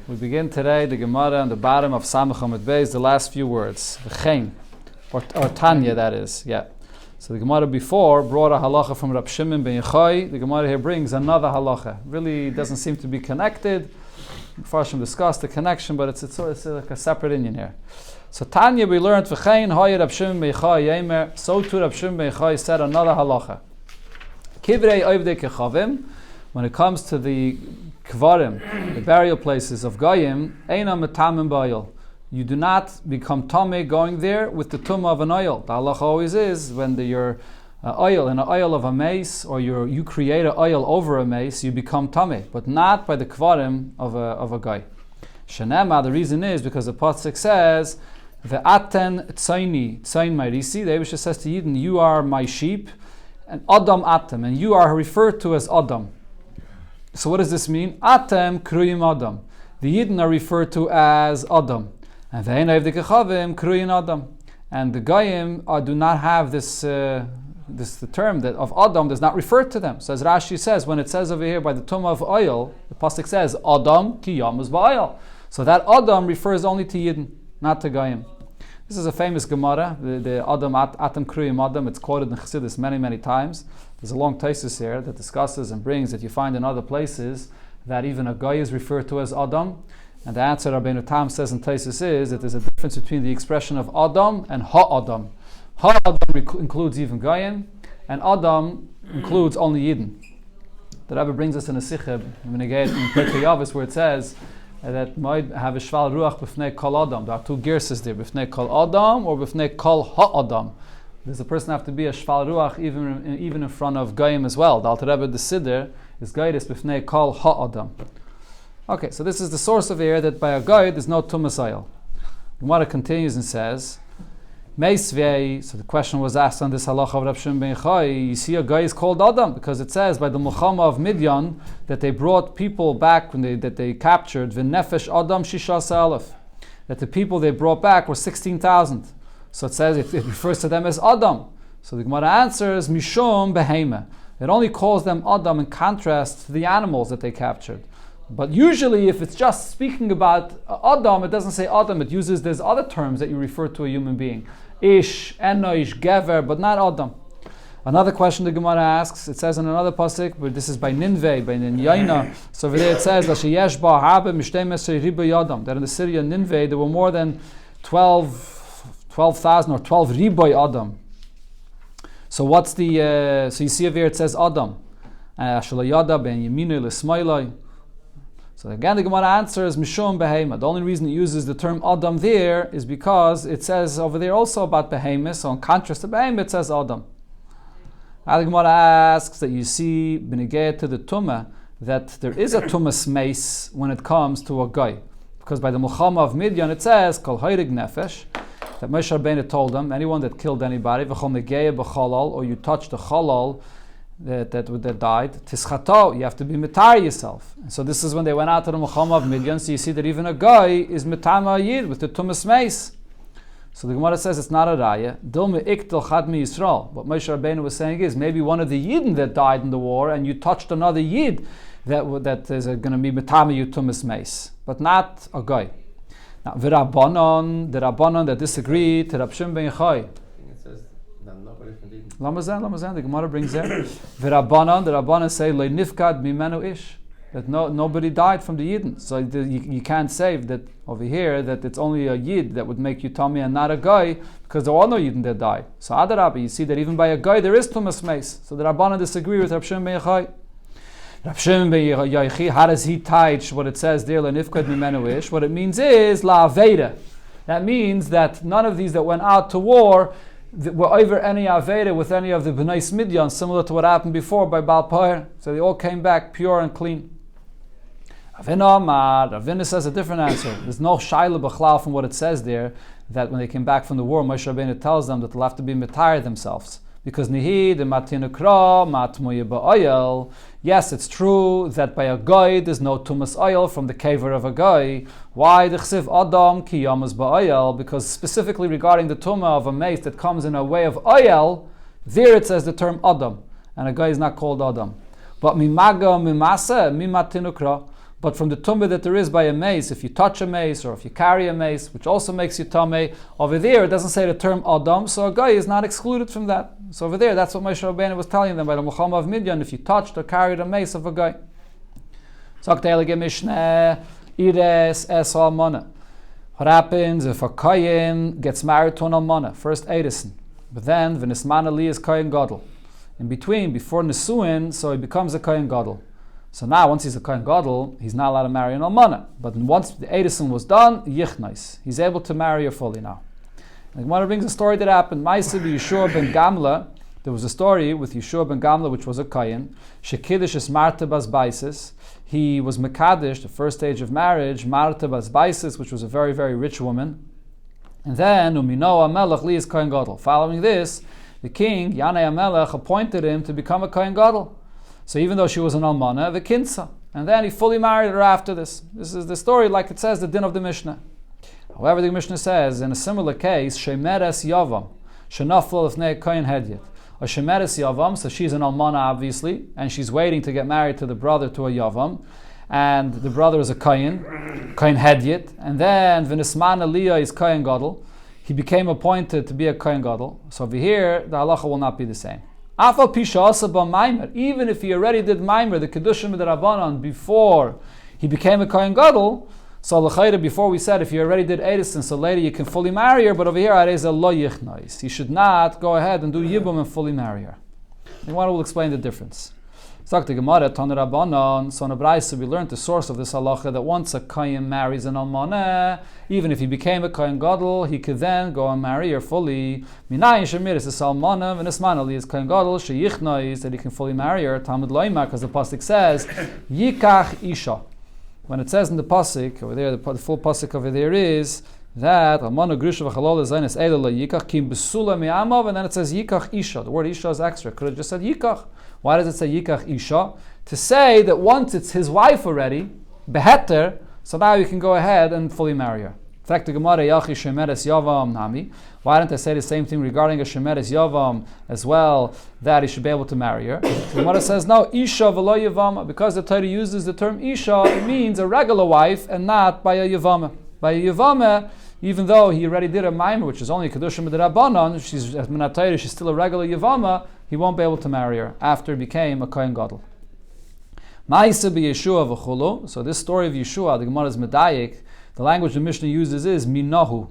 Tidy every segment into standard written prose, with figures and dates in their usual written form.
We begin today the Gemara on the bottom of Samach Amud Beis, the last few words, V'chein, or Tanya, that is, yeah. So the Gemara before brought a halacha from Rab Shimon ben Yochai. The Gemara here brings another halacha. Really doesn't seem to be connected. Farshim discussed the connection, but it's like a separate inyan here. So Tanya, we learned V'chein Hoye Rab Shimon ben Yochai Yemer. So too Rab Shimon ben Yochai said another halacha. Kivrei Oivdei Kechavim. When it comes to the kvarim, the burial places of Goyim, Eina Metamim Ba'il. You do not become tameh going there with the tumah of an oil. The halacha always is when your oil, in an oil of a mace, or you create an oil over a mace, you become tameh, but not by the kvarim of a guy. Shenema, the reason is because the pasuk says, "Ve'aten tzaini tzain ma'risi." The Eibusha says to Yidden, "You are my sheep," and Adam atem, and you are referred to as Adam. So what does this mean? Atem kruyim Adam. The Yidden are referred to as Adam. And the Kechavim Kruyin Adam, and the Goyim do not have the term that of Adam does not refer to them. So as Rashi says, when it says over here by the tumah of oil, the pasuk says Adam ki yamus ba'oil. So that Adam refers only to Yidden, not to Goyim. This is a famous Gemara, the Adam Atam Kruyim Adam. It's quoted in Chassidus many times. There's a long thesis here that discusses and brings that you find in other places that even a Goy is referred to as Adam. And the answer Rabbeinu Tam says in Taisus is that there's a difference between the expression of Adam and Ha-Adam. Ha-Adam includes even Goyim, and Adam includes only Yidden. The Rebbe brings us in a Sicheb, in Pirkei Yevamos, where it says that might have a shval ruach b'fnei kol Adam. There are two gerses there, b'fnei kol Adam or b'fnei kol Ha-Adam. There's a person have to be a shval ruach even in front of Goyim as well. The Alter Rebbe, the Siddur, is guided b'fnei kol Ha-Adam. Okay, so this is the source of here that by a guy there's no tumas oil. Gemara continues and says, Meisvei. So the question was asked on this halacha of Rab Shimon ben Yochai. You see, a guy is called Adam because it says by the Mulchama of Midian that they brought people back that they captured v'nefesh Adam shishas alef. That the people they brought back were 16,000. So it says it refers to them as Adam. So the Gemara answers Mishum behema. It only calls them Adam in contrast to the animals that they captured. But usually, if it's just speaking about Adam, it doesn't say Adam. It uses there's other terms that you refer to a human being, Ish, Enosh, Gever, but not Adam. Another question the Gemara asks. It says in another pasuk, but this is by Ninveh, by Ninyaina. So over there it says that in the city of Ninveh there were more than 12,000 or 12 riboy Adam. So what's the? So you see over here it says Adam. Shalayada ben Yeminu l'Smailai. So again, the Gemara answers Mishum Behema. The only reason it uses the term Adam there is because it says over there also about Behema. So in contrast to Behema, it says Adam. Now the Gemara asks that you see Benegeh to the Tumah that there is a Tumas mace when it comes to a guy, because by the Mulchama of Midian it says Kol Hayrig Nefesh, that Moshe Rabbeinu told them anyone that killed anybody V'chol Negeh b'Cholol, or you touch the Cholol that died, Tischato, you have to be mitar yourself. And so this is when they went out to the Mulchama of Midian. So you see that even a guy is mitama yid with the tumas mace. So the Gemara says it's not a raya. Dilme iktel chadmi Yisrael. What Moshe Rabbeinu was saying is maybe one of the yidden that died in the war, and you touched another yid that is going to be mitama you tumas mace, but not a guy. Now the Rabbanon that disagree to Rab Shimon ben Yochai. Lamazan, the Gemara brings there. The Rabbanan say le nifkad mimenu ish, that nobody died from the Yidden. So you can't say that over here that it's only a Yid that would make you tummy and not a guy, because there are no Yidden that died. So Adarabba, you see that even by a guy there is tumas mace. So the Rabbanan disagree with Rab Shimon ben Yochai. Rab Shimon ben Yochai, how does he teach what it says there le nifkad mimenu ish? What it means is la aveda. That means that none of these that went out to war were over any Aveda with any of the B'nai Midian, similar to what happened before by Baal Peor. So they all came back pure and clean. Ravina says a different answer. There's no Shaila B'chlal from what it says there, that when they came back from the war, Moshe Rabbeinu tells them that they'll have to be mitayr themselves. Because Nihi, the Matinukra, Matmuye Ba'oil. Yes, it's true that by a guy there's no tumas oil from the caver of a guy. Why the chsiv Adam ki yamas ba'oil? Because specifically regarding the tumah of a mace that comes in a way of oil, there it says the term Adam, and a guy is not called Adam. But mimaga mimasa mimatinukra. But from the tumah that there is by a mace, if you touch a mace or if you carry a mace, which also makes you tameh, over there it doesn't say the term adam, so a guy is not excluded from that. So over there, that's what Moshe Rabbeinu was telling them by the Muhammad of Midian, if you touched or carried a mace of a guy. What happens if a kohen gets married to an almana? First edison, but then v'nismana li is kohen gadol. In between, before Nisuin, so he becomes a kohen gadol. So now, once he's a kohen gadol, he's not allowed to marry an almana. But once the edison was done, yichnais, he's able to marry her fully now. And the Gemara brings a story that happened. Ma'aseh Yeshua ben Gamla. There was a story with Yeshua ben Gamla, which was a kohen. Shekiddush es Marta bas Baisis. He was mekadesh, the first stage of marriage, Marta bas Baisis, which was a very, very rich woman. And then Umino Amelech li is kohen gadol. Following this, the king Yanei Amelech appointed him to become a kohen gadol. So even though she was an almana, the kinsa, and then he fully married her after this. This is the story, like it says, the din of the Mishnah. However, the Mishnah says, in a similar case, shemeres yavam, shenafel ifnei kohen hedyet. A shemeres yavam, so she's an almana, obviously, and she's waiting to get married to the brother, to a yavam, and the brother is a kohen hedyet, and then v'nisman aliyah is kohen gadol. He became appointed to be a kohen gadol. So over here, the halacha will not be the same. Even if he already did maimer, the kedushim b'derabanan, before he became a kohen gadol, so l'chayre, before we said if you already did edison, so later you can fully marry her, but over here areza lo yichnais. He should not go ahead and do yibum and fully marry her. The Gemara will explain the difference. So the Gemara Tana Rabbanan, so in a Braisa we learned the source of this halacha that once a kohen marries an almaneh, even if he became a kohen gadol, he could then go and marry her fully. Minayin shemiris is almaneh v'nisman ali is kohen gadol sheyichna is that he can fully marry her. Talmud loymar, because the pasuk says yikach isha. When it says in the pasuk over there, the full pasuk over there is that almaneh grusha v'chalol zaynes edel yikach kim besula mi'amav, and then it says yikach isha. The word isha is extra. Could have just said yikach. Why does it say yikach isha? To say that once it's his wife already, beheter, so now you can go ahead and fully marry her. In fact, the Gemara yachi shemeres yavam nami. Why don't I say the same thing regarding a shemeres yavam as well, that he should be able to marry her? The Gemara says no, isha v'lo yavam, because the Torah uses the term isha, it means a regular wife and not by a yavama. By a yavama, even though he already did a maimer, which is only kedushim b'derabanan, she's still a regular yavama, he won't be able to marry her after he became a kohen gadol. Ma'aseh b'Yeshua v'chulu. So this story of Yeshua, the Gemara is medayik. The language the Mishnah uses is minahu,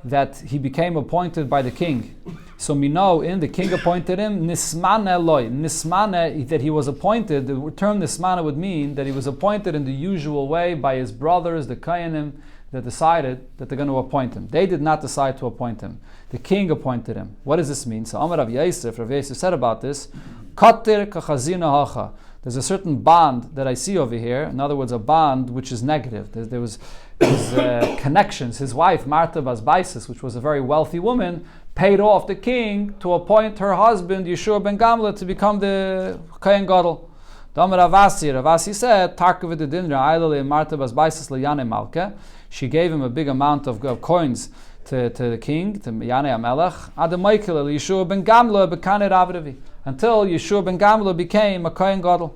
that he became appointed by the king. So minahu, the king appointed him. Nismane eloi, nismane, that he was appointed. The term nismane would mean that he was appointed in the usual way by his brothers, the kohenim, that decided that they're going to appoint him. They did not decide to appoint him. The king appointed him. What does this mean? So Amar Rav Yosef said about this, Katir kachazina hacha. There's a certain bond that I see over here. In other words, a bond which is negative. There was connections. His wife, Marta bas Baisis, which was a very wealthy woman, paid off the king to appoint her husband, Yeshua ben Gamla, to become the kohen gadol. Ravasi said, Tarkav the dinra ailale Marta bas Baisis leyane malka. She gave him a big amount of coins to the king, to Yanei Amelech, Adamaykil Yeshua ben Gamla bekanet avravi, until Yeshua ben Gamla became a kohen gadol.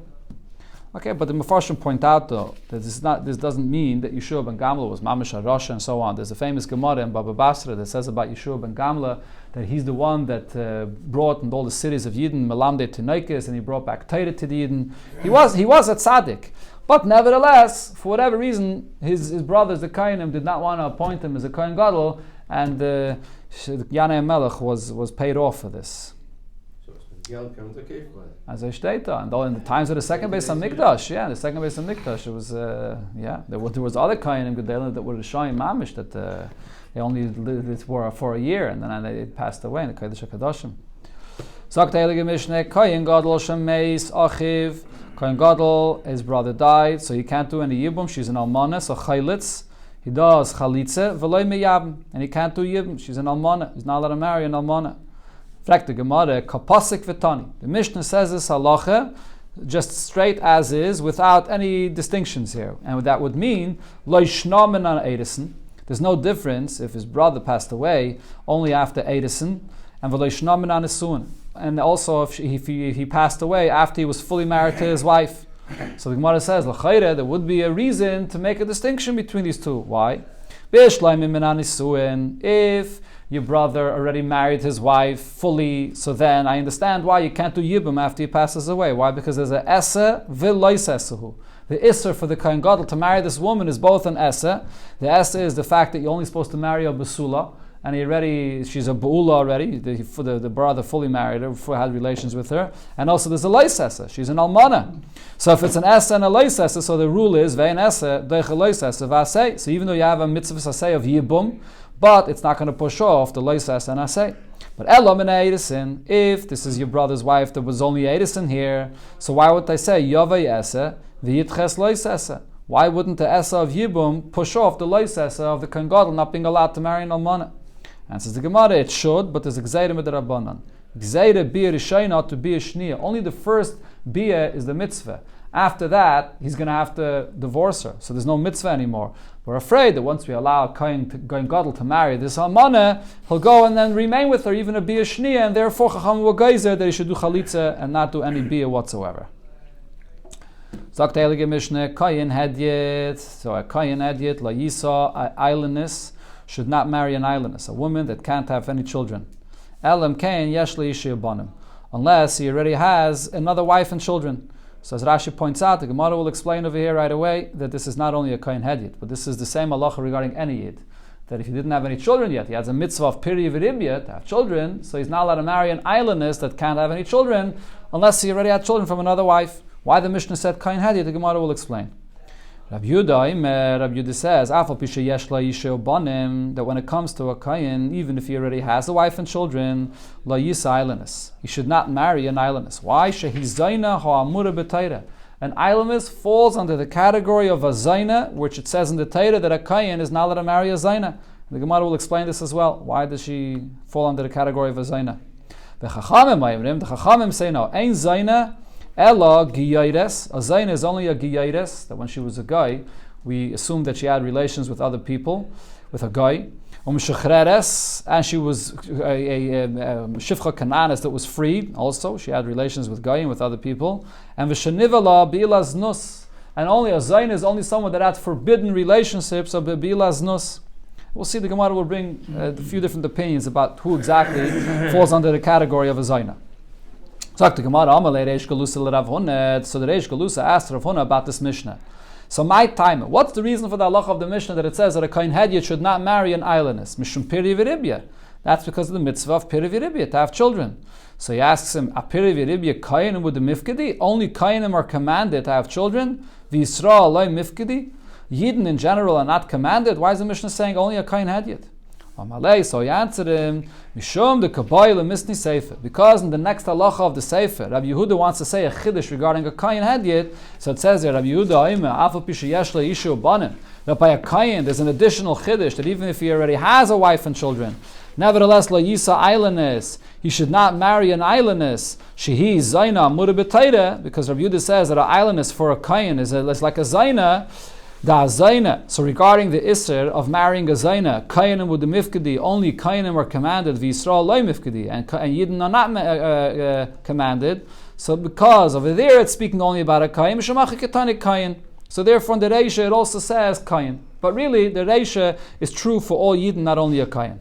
Okay, but the Mefarshim point out though that this doesn't mean that Yeshua ben Gamla was Mamish HaRasha and so on. There's a famous Gemara in Baba Basra that says about Yeshua ben Gamla that he's the one that brought in all the cities of Yidden Melamde Tinoikis, and he brought back Torah to the Yidden. He was a tzaddik. But nevertheless, for whatever reason, his brothers, the Kohanim, did not want to appoint him as a Kohen Gadol, and Yanei Melech was paid off for this. As I stated, and in the times of the second base of Mikdash, it was, there was other Kohanim Gedalim that were showing Mamish that they only lived for a year, and then they passed away in the Kodesh HaKadoshim. Sagt der Heilige Mishneh, Kohen Gadol shemeis achiv. Kohen Gadol, his brother died, so he can't do any yibum. She's an almana, so chaylitz. He does chalitze, v'loy meyabim, and he can't do yibum. She's an almana. He's not allowed to marry an almana. In fact, the Gemara, kapasik v'tani. The Mishnah says this halacha just straight as is, without any distinctions here, and that would mean lo yishnamen an edison. There's no difference if his brother passed away only after edison, and v'lo yishnamen an esuin. And also if he passed away after he was fully married to his wife. So the Gemara says, l'chayre, there would be a reason to make a distinction between these two. Why? If your brother already married his wife fully, so then I understand why you can't do yibum after he passes away. Why? Because there's a esse v'lois essehu. The isser for the Kohen Gadol to marry this woman is both an esse. The esse is the fact that you're only supposed to marry a basula, and she's a ba'ula already. The brother fully married her, had relations with her, and also there's a lois esse. She's an almana. So if it's an esse and a lois esse, so the rule is ve'en esse doich a lois esse v'asei. So even though you have a mitzvah asei of yibum, but it's not going to push off the lois esse and asei. But elam and edisin, if this is your brother's wife, there was only edisin here, so why would they say yavai esse v'yitches lois esse? Why wouldn't the esse of yibum push off the lois esse of the Kohen Gadol not being allowed to marry an almana? And says the Gemara, it should, but there's a gzeira midrabanan. Gzeira bia rishayna to bia shniya. Only the first bia is the mitzvah. After that, he's going to have to divorce her. So there's no mitzvah anymore. We're afraid that once we allow a Kohen Gadol to marry this almana, he'll go and then remain with her, even a bia shniya, and therefore Chacham will geyser that he should do chalitza and not do any bia whatsoever. Sagt the Heilige Mishnah, Kohen Hedyet. So a Kohen Hedyet, La Yisa, islandess, should not marry an islandess, a woman that can't have any children. Elam Kain Yeshli Yishiyabanim, unless he already has another wife and children. So as Rashi points out, the Gemara will explain over here right away that this is not only a Kohen Hedyet, but this is the same halacha regarding any Yid. That if he didn't have any children yet, he has a mitzvah of piri v'ribya to have children, so he's not allowed to marry an islandess that can't have any children, unless he already had children from another wife. Why the Mishnah said Kohen Hedyet, the Gemara will explain. Rabbi Yehuda says, that when it comes to a Kohen, even if he already has a wife and children, la yisa islandess, he should not marry an islandess. Why? Shehizayna ha'amura b'Torah. An islandess falls under the category of a zayna, which it says in the Torah that a Kohen is not allowed to marry a zayna. The Gemara will explain this as well. Why does she fall under the category of a zayna? The Chachamim say no. Ein zayna Ella Giyayres. A Zayn is only a Giyayres, that when she was a guy, we assumed that she had relations with other people, with a guy. Umshachreres, and she was a Shifcha Kananis that was freed also. She had relations with guy and with other people. And V'shanivala Bi'ilaz Nus. And only a Zayn is only someone that had forbidden relationships of Bi'ilaz Nus. We'll see, the Gemara will bring a few different opinions about who exactly falls under the category of a Zayna. So the Reish Galusa asked Rav Huna about this Mishnah. So my time, what's the reason for the halacha of the Mishnah that it says that a Kohen Hedyet should not marry an islandess? Mishum piri v'ribya. That's because of the mitzvah of piri v'ribya, to have children. So he asks him, a piri v'ribya kohenim with the mifkedi? Only kohenim are commanded to have children? V'Yisrael loy mifkedi? Yidden in general are not commanded? Why is the Mishnah saying only a Kohen Hedyet? So he answered him, Mishum the Kabbalah Misni Sefer. Because in the next halacha of the Sefer, Rabbi Yehuda wants to say a chiddush regarding a Kohen Hedyet. So it says there, Rabbi Yehuda, that by a Kohen there's an additional chiddush, that even if he already has a wife and children, nevertheless, La Yisa islandess, he should not marry an islandess. Shehi Zayna Mura b'Torah, because Rabbi Yehuda says that an islandess for a Kohen is like a Zayna. Da Zayna. So regarding the Isser of marrying a Zayna, Kayanim with the Mifkedi, only Kayanim are commanded, V'Yisrael loy Mifkedi, and Yidden are not commanded. So because over there it's speaking only about a Kayan, Mishamachi Ketani Kayan. So therefore in the Reisha it also says Kayan. But really the Reisha is true for all Yidden, not only a Kayan.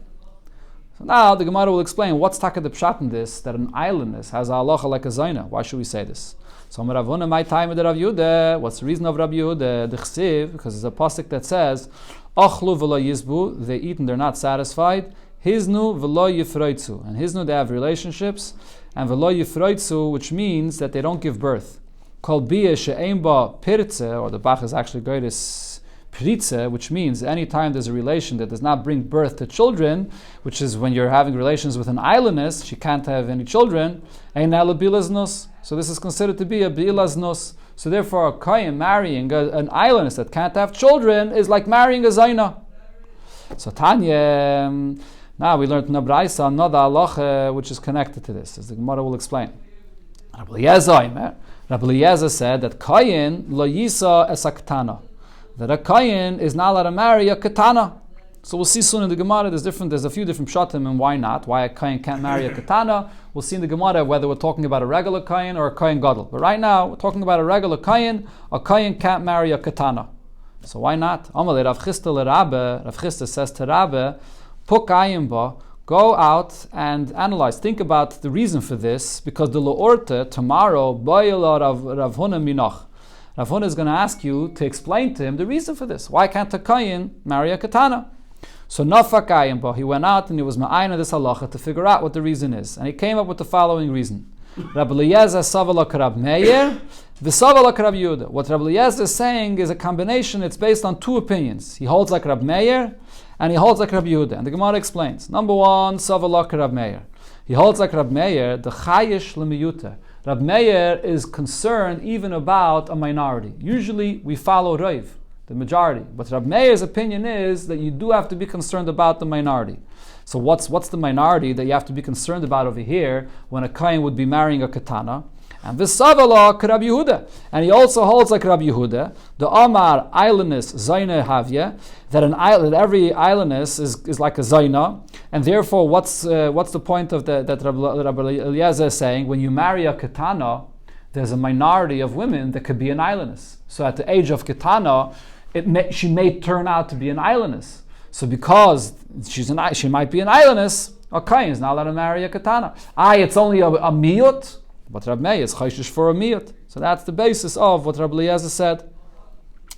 So now the Gemara will explain what's taka the pshat in this, that an islandess has a halacha like a Zayna. Why should we say this? So Rav Huna, my time with Rav Yehuda. What's the reason of Rav Yehuda? The chsiv, because there's a pasuk that says, "Achlu v'lo yizbu," they eat and they're not satisfied. Hiznu v'lo yifroitzu, and hiznu they have relationships, and v'lo yifroitzu, which means that they don't give birth. Kol bia she'ein ba pirtze, or the Bach is actually going to pritze, which means any time there's a relation that does not bring birth to children, which is when you're having relations with an islandess, she can't have any children. Ein ela bilaz nus. So this is considered to be a bilaz nus. So therefore, a kohen marrying an islandess that can't have children is like marrying a zayna. So Tanya, now we learned in the Braisa another halacha which is connected to this, as the Gemara will explain. Rabbi Eliezer said that kohen lo yisa es aktana, that a kohen is not allowed to marry a katana. So we'll see soon in the Gemara, there's a few different pshatim and why not, why a kohen can't marry a katana. We'll see in the Gemara whether we're talking about a regular kohen or a kohen gadol. But right now, we're talking about a regular kohen. A kohen can't marry a katana. So why not? Amalei Rav Chisda l'Rabbe, Rav Chisda says to Rabbe, Pukayim ba, go out and analyze, think about the reason for this, because the Lo'orte, tomorrow, Bayala Rav Huna Minach. Rav Huna is going to ask you to explain to him the reason for this. Why can't a kohen marry a katana? So Nafakayim ba, he went out and he was ma'ayin this halacha to figure out what the reason is. And he came up with the following reason. Rabbi Eliezer Savala Karab Meir, V'Savala Karab Yehuda. What Rabbi Eliezer is saying is a combination, it's based on two opinions. He holds like Rab Meir, and he holds like Rab Yehuda. And the Gemara explains. Number one, Savala Karab Meir. He holds like Rab Meir, the Chayish L'miyuta. Rab Meir is concerned even about a minority. Usually we follow Rav, the majority. But Rab Meir's opinion is that you do have to be concerned about the minority. So what's the minority that you have to be concerned about over here when a kohen would be marrying a katana? And v'savala Rabbi Yehuda. And he also holds like Rabbi Yehuda, the Amar islandess Zaina Havya, that every islandess is like a Zaina, and therefore what's the point of that Rabbi Eliezer is saying? When you marry a katana, there's a minority of women that could be an islandess. So at the age of katana, she may turn out to be an islandess. So because she might be an islandess, a kohen is not allowed to marry a katana. It's only a miyut, but Rab Meir is chayshish for a miyut. So that's the basis of what Rabbi Eliezer said.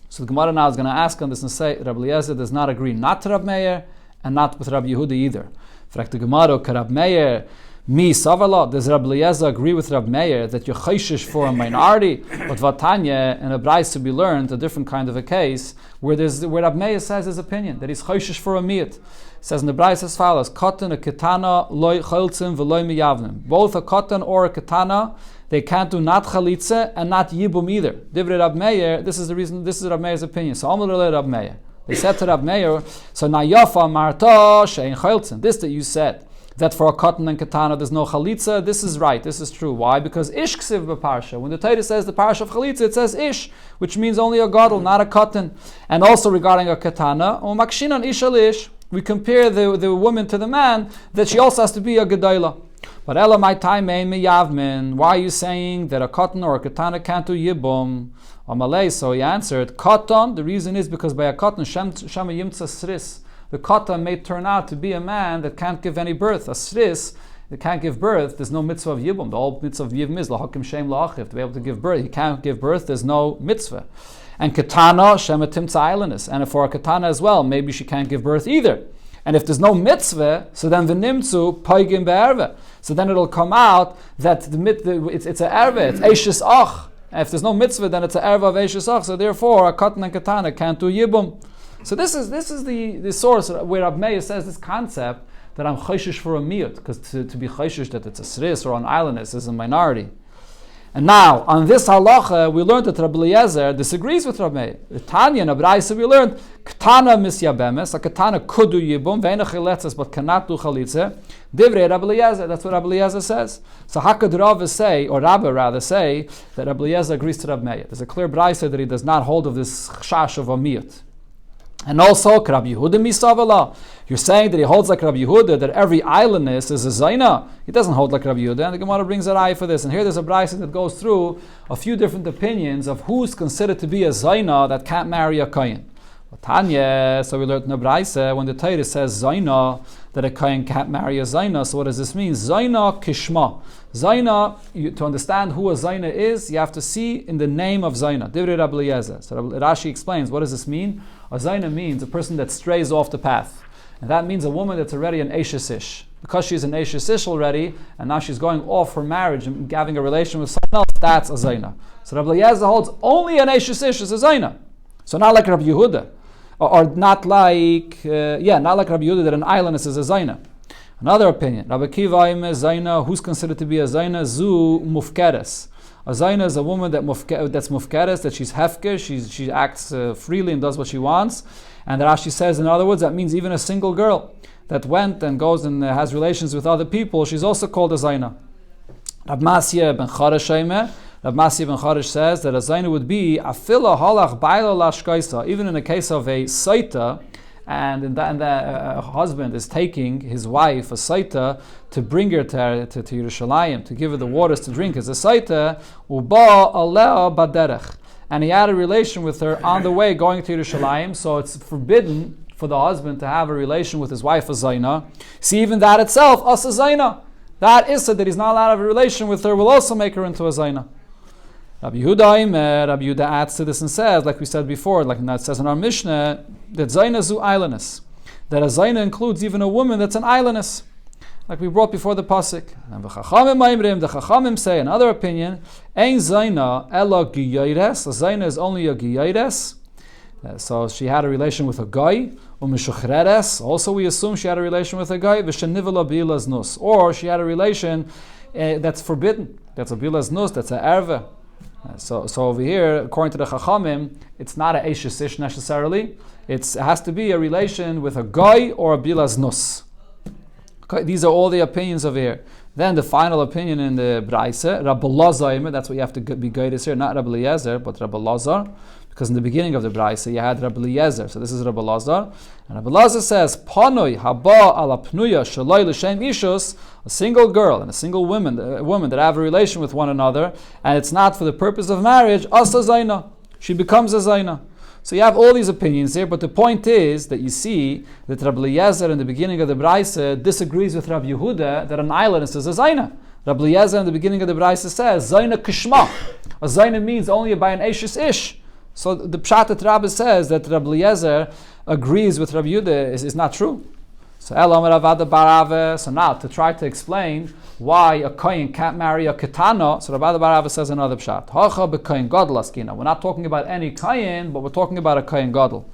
So the Gemara now is going to ask on this and say Rabbi Eliezer does not agree not to Rab Meir and not with Rabbi Yehuda either. For the Gemara, Rab Meir mi savala, does Rabbi Eliezer agree with Rab Meir that you're chayshish for a minority? But Vatanya in a brayso to be learned a different kind of a case where Rab Meir says his opinion that he's chayshish for a miyut. It says in the brayso as follows: Katan a katana loy chaltzim v'loy miyavnim. Both a katan or a katana, they can't do not chalitza and not yibum either. Divrei Rab Meir, this is the reason. This is Rab Meir's opinion. So Amalei Rab Meir. They said to Rab Meir, so nayafa marta shein chaltzim. This that you said, that for a katan and katana there's no chalitza, this is right, this is true. Why? Because ish ksiv b'parsha. When the Torah says the parsha of chalitza, it says ish, which means only a gadol, not a katan. And also regarding a katana, u'makshinan ish al ish, we compare the woman to the man, that she also has to be a gedayla. But ela my time miyavmin. Why are you saying that a katan or a katana can't do yibum? Amalei, so he answered, katan, the reason is because by a katan, shama yimtza sris, the katan may turn out to be a man that can't give any birth. A sris that can't give birth, there's no mitzvah of yibum. The whole mitzvah of yibum is lahakim shem la'achiv, to be able to give birth. He can't give birth, there's no mitzvah. And katana, shema timtza islandess. And for a katana as well, maybe she can't give birth either. And if there's no mitzvah, so then the nimtzu paigim be'erve. So then it'll come out that it's a erve, it's eishes ach. And if there's no mitzvah, then it's a erve of eishes ach. So therefore, a katan and katana can't do yibum. So this is the source where Rab Meir says this concept that I'm chayshish for a miyut, because to be chayshish that it's a sris or an islandess is a minority. And now, on this halacha, we learned that Rabbi Eliezer disagrees with Rab Meir. Tanya and Abraisa, we learned, Ketana misyabemes, a katana could do yibum, ve'ena chiletzes, but cannot do chalitze. Divrei Rabbi Eliezer, that's what Rabbi Eliezer says. So how could Rav say, or Rabbi rather say, that Rabbi Eliezer agrees to Rab Meir? There's a clear Braisa that he does not hold of this chash of a miyut. And also, Rabbi Yehuda misavala. You're saying that he holds like Rabbi Yehuda, that every islandess is a zaina. He doesn't hold like Rabbi Yehuda, and the Gemara brings an eye for this. And here there's a brayso that goes through a few different opinions of who's considered to be a zaina that can't marry a kohen. Tanya, so we learned in the brayso when the Torah says zaina, that a kohen can't marry a zaina. So what does this mean? Zaina kishma. Zaina, to understand who a zaina is, you have to see in the name of zaina. Divrei Rabbi Eliezer. So Rashi explains, what does this mean? A zaina means a person that strays off the path. And that means a woman that's already an eishes ish. Because she's an eishes ish already, and now she's going off for marriage and having a relation with someone else, that's a zaina. So Rabbi Eliezer holds only an eishes ish is a zaina. So not like Rabbi Yehuda. Or not like Rabbi Yehuda that an islandess is a zaina. Another opinion, Rabbi Kiva is zaina, who's considered to be a zaina? Zu mufkeres. A zaina is a woman that's mufkeres, that she's hefker, she acts freely and does what she wants. And Rashi says, in other words, that means even a single girl that went and goes and has relations with other people, she's also called a zaina. Rab Masya ben Charish says that a zaina would be afila halach baila lashkaisa, even in the case of a saita, and the husband is taking his wife, a saita, to bring her to Yerushalayim, to give her the waters to drink as a saita, uba alea baderech. And he had a relation with her on the way going to Yerushalayim, so it's forbidden for the husband to have a relation with his wife, a zaina. See, even that itself, as a zaina. That issa that he's not allowed to have a relation with her will also make her into a zaina. Rabbi Yehuda adds to this and says, like we said before, like it says in our Mishnah, that zaina zu islandess. That a zaina includes even a woman that's an islandess. Like we brought before the pasuk. And the Chachamim say, another opinion, ein zaina ela giyayres. A zaina is only a giyayres. So she had a relation with a guy. Also we assume she had a relation with a guy. Or she had a relation that's forbidden. That's a bilas nus, that's a erve. So over here, according to the Chachamim, it's not a eishes ish necessarily. It has to be a relation with a guy or a bilas nus. Okay, these are all the opinions over here. Then the final opinion in the Braise, Rabbi Lazar, that's what you have to be guided here, not Rabbi Eliezer, but Rabbi Lazar, because in the beginning of the Braise you had Rabbi Eliezer, so this is Rabbi Lazar, and Rabbi Lazar says, Panoi haba ala pnuya shaloi l'shem ishus, a single girl and a single woman that have a relation with one another, and it's not for the purpose of marriage, asa zaina, she becomes a zaina. So you have all these opinions here, but the point is that you see that Rabbi Eliezer in the beginning of the Braise disagrees with Rabbi Yehuda that an islandess is a zaina. Rabbi Eliezer in the beginning of the Braise says, zaina kishma. A zaina means only by an eishes ish. So the pshat that Rabbi says that Rabbi Eliezer agrees with Rabbi Yehuda is not true. So now to try to explain why a kohen can't marry a ketana, so Rabbi Barava says another pshat. We're not talking about any kohen, but we're talking about a kohen gadol.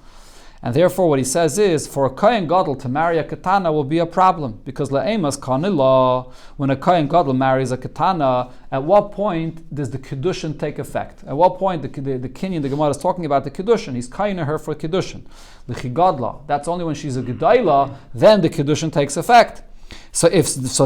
And therefore what he says is, for a kohen gadol to marry a ketana will be a problem, because la'emas kanila, when a kohen gadol marries a ketana, at what point does the kiddushin take effect? At what point the kinyan, the Gemara is talking about the kiddushin, he's kohening her for kiddushin. L'chigadla, that's only when she's a gedayla, then the kiddushin takes effect. So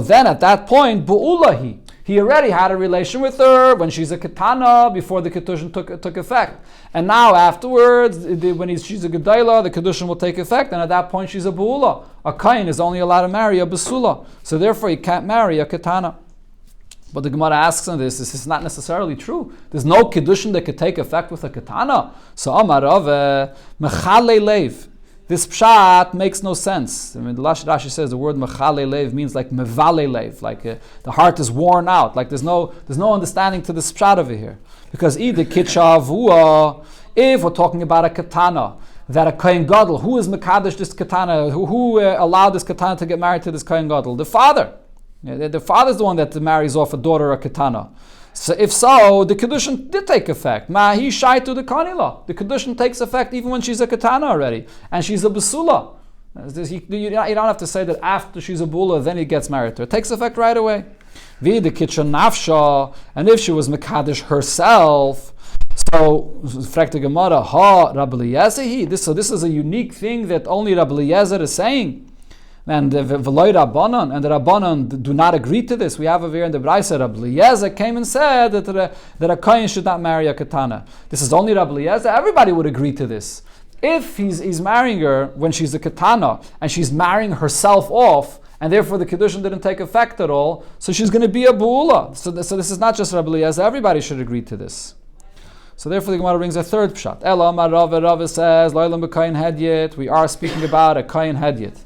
then at that point, bu'ulahi, he already had a relation with her when she's a ketana before the kiddushin took effect. And now afterwards, when she's a gedayla, the kiddushin will take effect, and at that point she's a bu'ula. A kain is only allowed to marry a basula. So therefore he can't marry a ketana. But the Gemara asks on this is not necessarily true. There's no kiddushin that could take effect with a ketana. So Amar Rava, mechale leiv. This pshat makes no sense. I mean, the Rashi says the word mechale leiv means like mevale leiv, like the heart is worn out. Like there's no understanding to this pshat over here. Because either kitchavua, if we're talking about a katana, that a kohen gadol, who is mekadosh this katana, who allowed this katana to get married to this kohen gadol? The father. The father is the one that marries off a daughter or a katana. So if so, the kiddushin did take effect. Mahi shaitu the kanila. The kiddushin takes effect even when she's a katana already, and she's a basula. You don't have to say that after she's a bula, then he gets married to her. It takes effect right away. The kitchen nafsha, and if she was mekadosh herself, so frekta Gemara, ha Rabbi Eliezer. So this is a unique thing that only Rabbi Eliezer is saying. And the Rabbanan and the Rabbanan do not agree to this. We have over here in the Braise, Rabbi Eliezer came and said that a kohen should not marry a katana. This is only Rabbi Eliezer. Everybody would agree to this. If he's marrying her when she's a katana and she's marrying herself off, and therefore the kiddushin didn't take effect at all, so she's going to be a bu'ula. So this is not just Rabbi Eliezer. Everybody should agree to this. So therefore the Gemara brings a third pshat. Ela Rava says, Loilam b'kohen hedyet. We are speaking about a kohen hedyet.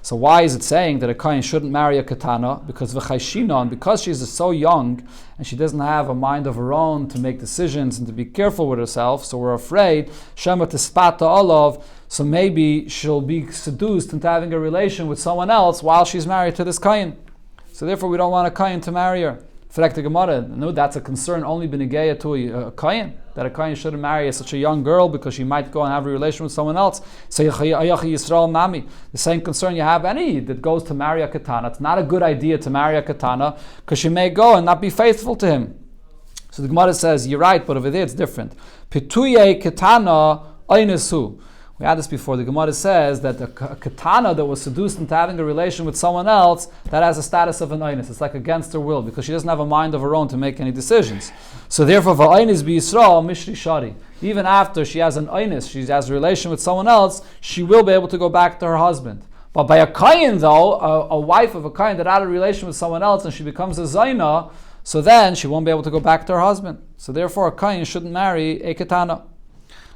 So why is it saying that a kohen shouldn't marry a katana? Because v'chayshinon, because she's so young and she doesn't have a mind of her own to make decisions and to be careful with herself, so we're afraid shema tispata olav, so maybe she'll be seduced into having a relation with someone else while she's married to this kohen. So therefore we don't want a kohen to marry her. Frekta Gemara, no, that's a concern only b'negeya to a kohen, that a kohen shouldn't marry such a young girl because she might go and have a relation with someone else. So Yisrael Nami, the same concern you have any that goes to marry a katana. It's not a good idea to marry a katana because she may go and not be faithful to him. So the Gemara says, you're right, but over there it's different. Pituye katana aynesu. We had this before. The Gemara says that a katana that was seduced into having a relation with someone else, that has a status of an oinus. It's like against her will, because she doesn't have a mind of her own to make any decisions. So therefore, v'oinus b'Yisrael mishri shari. Even after she has an oinus, she has a relation with someone else, she will be able to go back to her husband. But by a kayin though, a wife of a kayin that had a relation with someone else and she becomes a zayna, so then she won't be able to go back to her husband. So therefore, a kayin shouldn't marry a katana.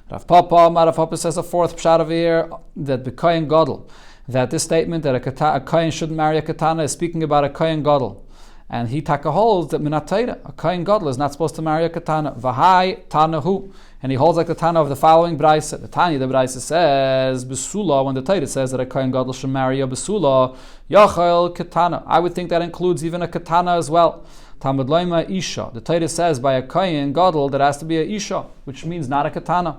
Rav Papa says a fourth pshat over here, that the Kohen Gadol, that this statement that a Kohen shouldn't marry a katana is speaking about a Kohen Gadol. And he taka holds that minatayra, a Kohen Gadol is not supposed to marry a katana. Vahai tanahu. And he holds like the Tana of the following Braisa. The Tanya, the Braisa says, Besula, when the Torah says that a Kohen Gadol should marry a Besula, Yachel katana. I would think that includes even a katana as well. Tamad Loima Isha. The Torah says by a Kohen Gadol that has to be a Isha, which means not a katana.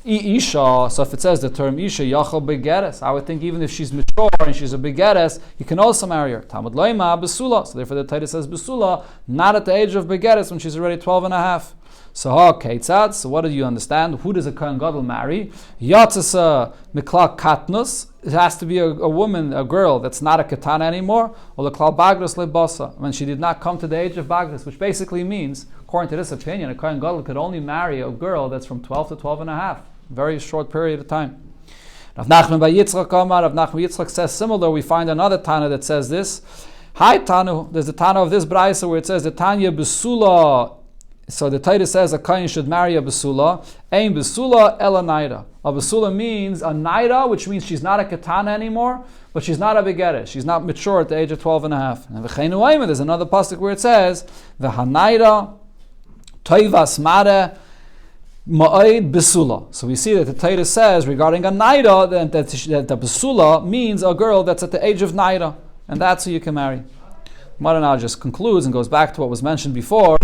Isha, so if it says the term Isha, Yachel Begeres, I would think even if she's mature and she's a Begeres, you can also marry her. Tamad Loima Besula. So therefore the Torah says Besula, not at the age of Begeres when she's already 12 and a half. So Ketzad, so what do you understand? Who does a Kohen Gadol marry? Yatzasa Miklal Katnus. It has to be a woman, a girl that's not a katana anymore, or the Klal Bagras Lebasa, when she did not come to the age of Bagras, which basically means, according to this opinion, a Kohen Gadol could only marry a girl that's from 12 to 12 and a half. Very short period of time. Rav Nachman by Yitzchak Amar, Rav Nachman Yitzchak says similar. We find another Tana that says this. Hi Tanu, there's the Tana of this Braisa where it says the Tanya Besula. So the Torah says a Kohen should marry a Besula. Ein Besula el a Naira. A Besula means a Naira, which means she's not a Katana anymore, but she's not a Begeres. She's not mature at the age of 12 and a half. And there's another pasuk where it says the Hanaira Toivas Mare Ma'id Besula. So we see that the Torah says regarding a Naira that the Besula means a girl that's at the age of Naira, and that's who you can marry. Gemara now just concludes and goes back to what was mentioned before.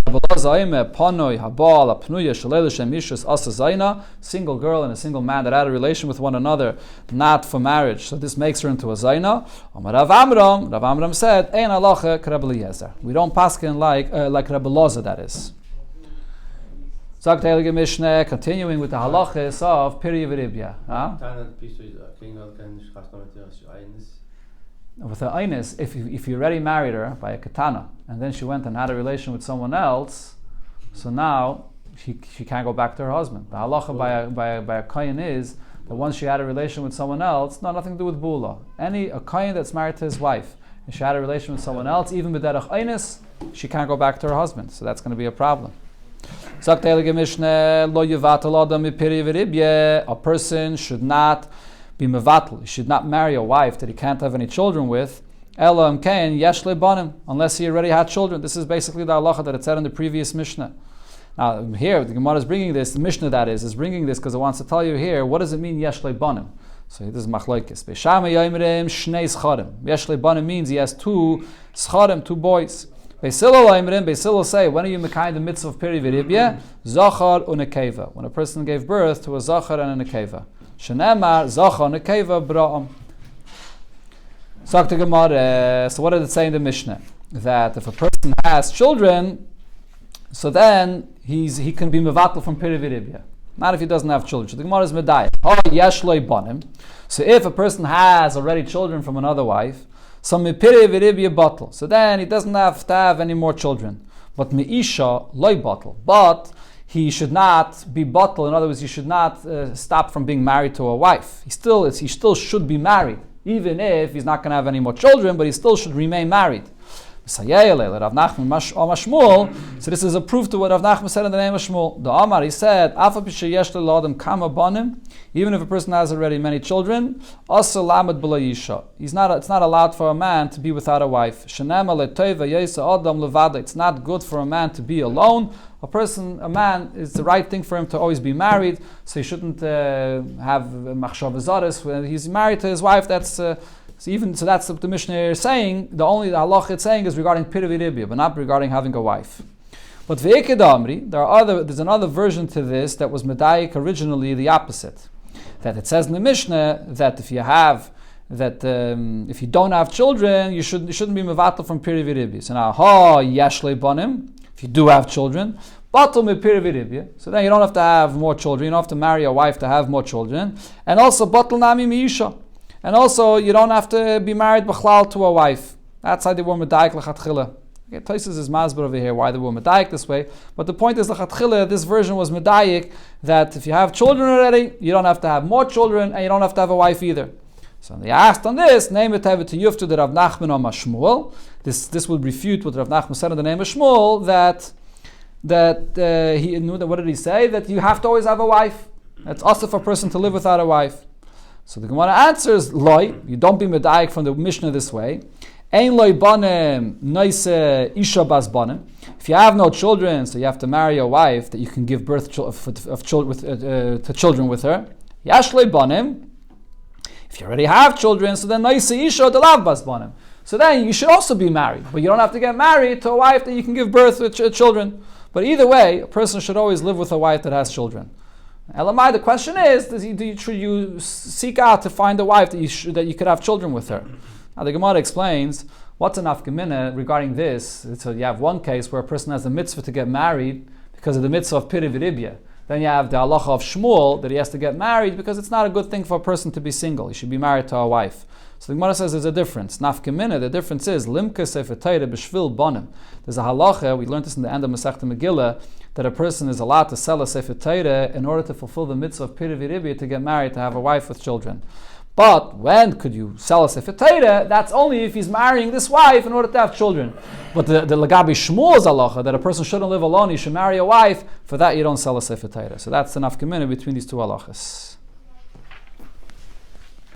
Single girl and a single man that had a relation with one another, not for marriage. So this makes her into a zayna. Rav Amram said, "Ein halacha k'Reb Eliezer." We don't paskin like Reb Eliezer, that is. Sagt Heilige Mishneh, continuing with the halachas of Piri V'Ribya. With the Einis, if you already married her by a katana, and then she went and had a relation with someone else, so now she can't go back to her husband. The halacha by a kohen is that once she had a relation with someone else, nothing to do with bula. A kohen that's married to his wife, and she had a relation with someone else, even with derech Einis, she can't go back to her husband. So that's going to be a problem. A person should not be mevatel. He should not marry a wife that he can't have any children with, unless he already had children. This is basically the halacha that it said in the previous Mishnah. Now here, the Gemara is bringing this, the Mishnah that is bringing this because it wants to tell you here, what does it mean yesh lebanim? So this is machlokes. Beishama yoimrim shnei scharim. Yesh lebanim means he has two scharim, two boys. Beisilo yoimrim, Beisilo say, when are you mekayim the mitzvah of Piri V'Ribya? Zachar unekeva. When a person gave birth to a zachar and a nekeva. Shenemar zachar nekeva bra'am. So what did it say in the Mishnah? That if a person has children, so then he can be mevatel from Piri V'Ribya. Not if he doesn't have children. So the Gemara is medayah. Yesh lo banim. So if a person has already children from another wife, so mipiri v'ribya batel. So then he doesn't have to have any more children. But meisha lo batel. But he should not be batel. In other words, he should not stop from being married to a wife. He still should be married, even if he's not going to have any more children. But he still should remain married. So this is a proof to what Rav Nachman said in the name of Shmuel. The Amar, he said, even if a person has already many children, it's not allowed for a man to be without a wife. It's not good for a man to be alone. A man, it's the right thing for him to always be married, so he shouldn't have machshav zaris when he's married to his wife. That's that's what the Mishnah is saying. The halach it's saying is regarding Piri V'Ribya, but not regarding having a wife. But Ve'eked Amri, there's another version to this that was medayik originally the opposite. That it says in the Mishnah that if you don't have children, you shouldn't be mevatel from Piri V'Ribya. So now yesh lebanim, if you do have children, Batul mipir v'ribya. So then you don't have to have more children. You don't have to marry a wife to have more children. And also batul nami miisha. And also you don't have to be married b'chlal to a wife. That's how they were medayik l'chatchila. Okay, Taisus is masber over here why they were medayik this way. But the point is l'chatchila, this version was medayik that if you have children already, you don't have to have more children and you don't have to have a wife either. So they asked on this, name it have it to Yuftu the Rav Nachman or Shmuel. This would refute what Rav Nachman said in the name of Shmuel that he knew that. What did he say? That you have to always have a wife. It's also for a person to live without a wife. So the Gemara answers, loy, you don't be medayik from the Mishnah this way. Ein loy banem noise isha bas banem. If you have no children, so you have to marry a wife that you can give birth to children with her. Yash loy banem. If you already have children, so then noise isha delav bas banem. So then you should also be married, but you don't have to get married to a wife that you can give birth to children. But either way, a person should always live with a wife that has children. Elamai, the question is, should you seek out to find a wife that you could have children with her? Now the Gemara explains, what's an afkamina regarding this? So you have one case where a person has a mitzvah to get married because of the mitzvah of piri v'ribya. Then you have the halacha of Shmuel that he has to get married because it's not a good thing for a person to be single. He should be married to a wife. So the Gemara says there's a difference. Nafkamina, the difference is limka sefer Torah b'shvil bonim. There's a halacha, we learned this in the end of Masechta Megillah, that a person is allowed to sell a sefer Torah in order to fulfill the mitzvah of piri v'ribya, to get married, to have a wife with children. But when could you sell a sefer Torah? That's only if he's marrying this wife in order to have children. But the Lagabi Shmuel's halacha, that a person shouldn't live alone, he should marry a wife, for that you don't sell a sefer Torah. So that's the nafkamina between these two halachas.